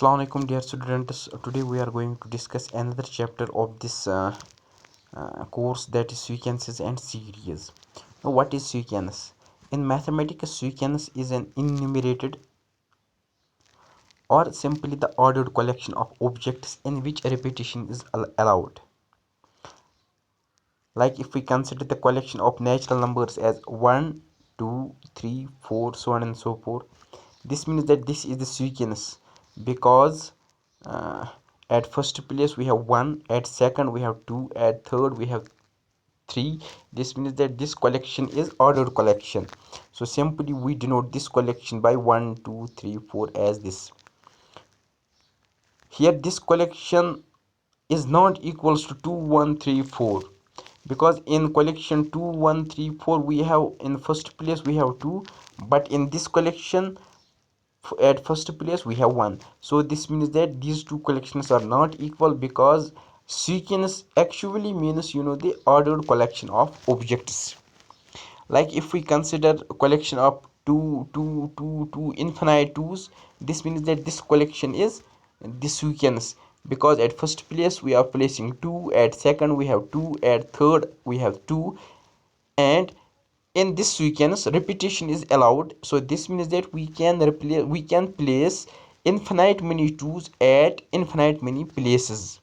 Assalamu alaikum dear students. Today we are going to discuss another chapter of this course, that is sequences and series. Now what is sequence? In mathematics, sequence is an enumerated or simply the ordered collection of objects in which repetition is allowed. Like if we consider the collection of natural numbers as 1, 2, 3, 4, so on and so forth, this means that this is the sequence because uh, at first place we have 1, at second we have 2, at third we have 3. This means that this collection is ordered collection. So simply we denote this collection by 1, 2, 3, 4 as this. Here this collection is not equals to 2, 1, 3, 4, because in collection 2, 1, 3, 4 we have in first place we have 2, but in this collection at first place we have 1. So this means that these two collections are not equal, because sequence actually means the ordered collection of objects. Like if we consider a collection of 2 infinite 2's, this means that this collection is the sequence, because at first place we are placing 2, at second we have 2, at third we have 2, and in this sequence repetition is allowed. So this means that we can place infinite many 2's at infinite many places.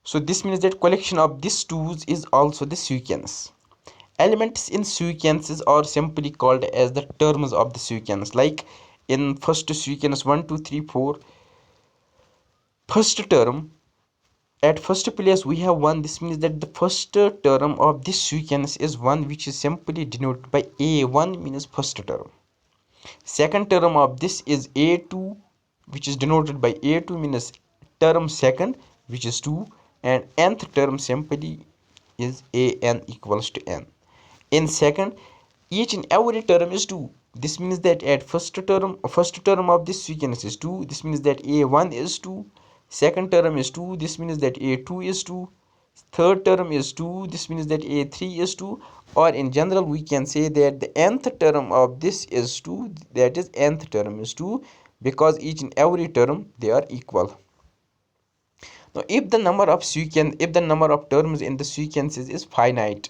So this means that collection of these 2's is also the sequence. Elements in sequences are simply called as the terms of the sequence. Like in first sequence 1, 2, 3, 4, first term, at first place we have 1. This means that the first term of this sequence is 1, which is simply denoted by A1, means first term. Second term of this is A2, which is denoted by A2, means term second, which is 2, and nth term simply is An equals to n. In second, each and every term is 2. This means that at first term of this sequence is 2. This means that A1 is 2. Second term is 2. This means that A2 is 2. Third term is 2. This means that A3 is 2. Or in general we can say that the nth term of this is 2. That is nth term is 2, because each and every term they are equal. Now if the number of terms in the sequences is finite,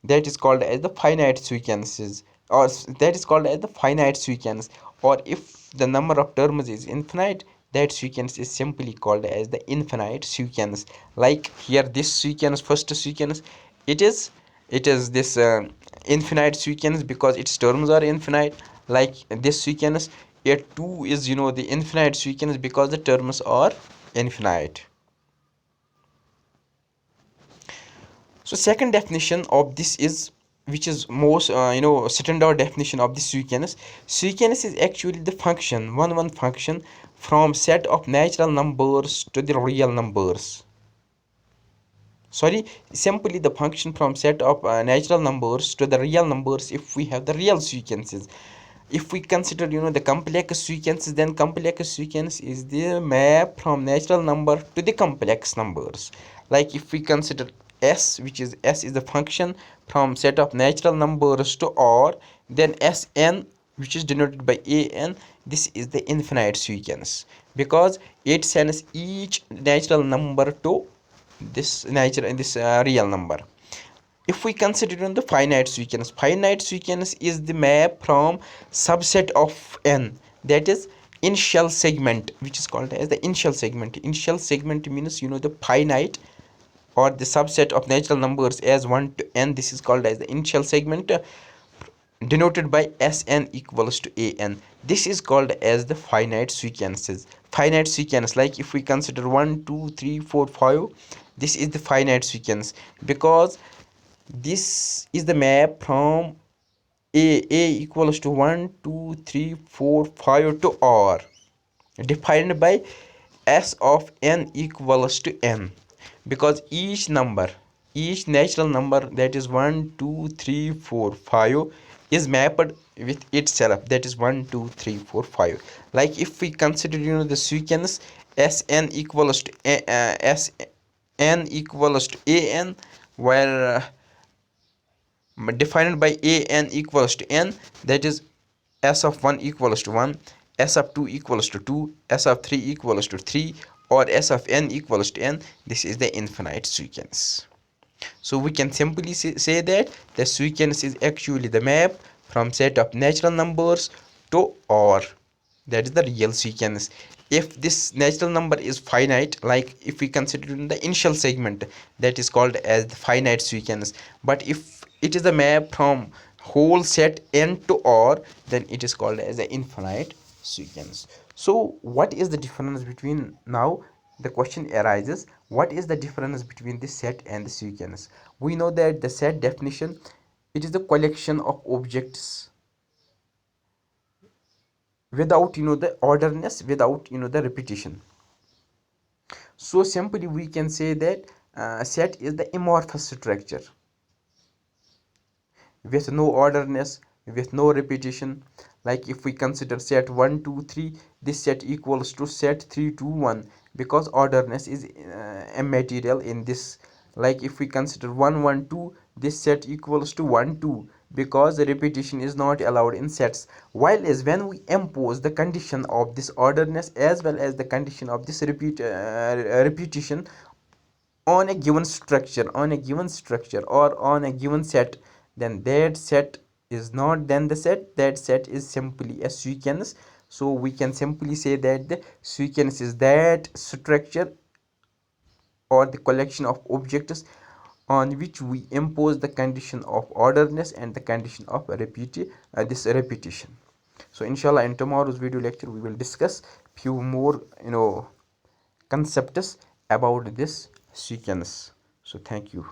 that is called as the finite sequences, or that is called as the finite sequence. Or if the number of terms is infinite, that sequence is simply called as the infinite sequence. Like here this sequence, first sequence, it is this infinite sequence because its terms are infinite. Like this sequence, a 2 is the infinite sequence because the terms are infinite. So second definition of this is, which is most standard definition of the sequence. Sequence is actually the function, one function from set of natural numbers to the real numbers. Sorry, simply the function from set of natural numbers to the real numbers if we have the real sequences. If we consider the complex sequences, then complex sequence is the map from natural number to the complex numbers. Like if we consider s is the function from set of natural numbers to r, then sn, which is denoted by an, this is the infinite sequence because it sends each natural number to this real number. If we consider the finite sequence is the map from subset of n, that is initial segment, which is called as the initial segment. Initial segment means the finite or the subset of natural numbers as 1 to n. This is called as the initial segment, denoted by Sn equals to An. This is called as the finite sequences. Finite sequence, like if we consider 1, 2, 3, 4, 5, this is the finite sequence because this is the map from A equals to 1, 2, 3, 4, 5 to R, defined by S of n equals to n, because each natural number, that is 1, 2, 3, 4, 5, is mapped with itself, that is 1, 2, 3, 4, 5. Like if we consider the sequence Sn equals to Sn equals to An, where defined by An equals to n, that is S of 1 equals to 1, s of 2 equals to 2, s of 3 equals to 3, or s of n equals to n, this is the infinite sequence. So we can simply say that the sequence is actually the map from set of natural numbers to R. That is the real sequence. If this natural number is finite, like if we consider in the initial segment, that is called as the finite sequence. But if it is the map from whole set n to R, then it is called as the infinite sequence. So what is the difference between, now the question arises, what is the difference between the set and the sequence? We know that the set definition, it is the collection of objects without the orderness, without the repetition. So simply we can say that set is the amorphous structure with no orderness, with no repetition. Like if we consider set 1 2 3, this set equals to set 3 2 1, because orderness is immaterial in this. Like if we consider 1 1 2, this set equals to 1 2, because the repetition is not allowed in sets. While as when we impose the condition of this orderness as well as the condition of this repetition on a given structure, or on a given set, then that set is not then the set, that set is simply a sequence. So we can simply say that the sequence is that structure or the collection of objects on which we impose the condition of orderness and the condition of this repetition. So inshallah, in tomorrow's video lecture we will discuss few more concepts about this sequence. So thank you.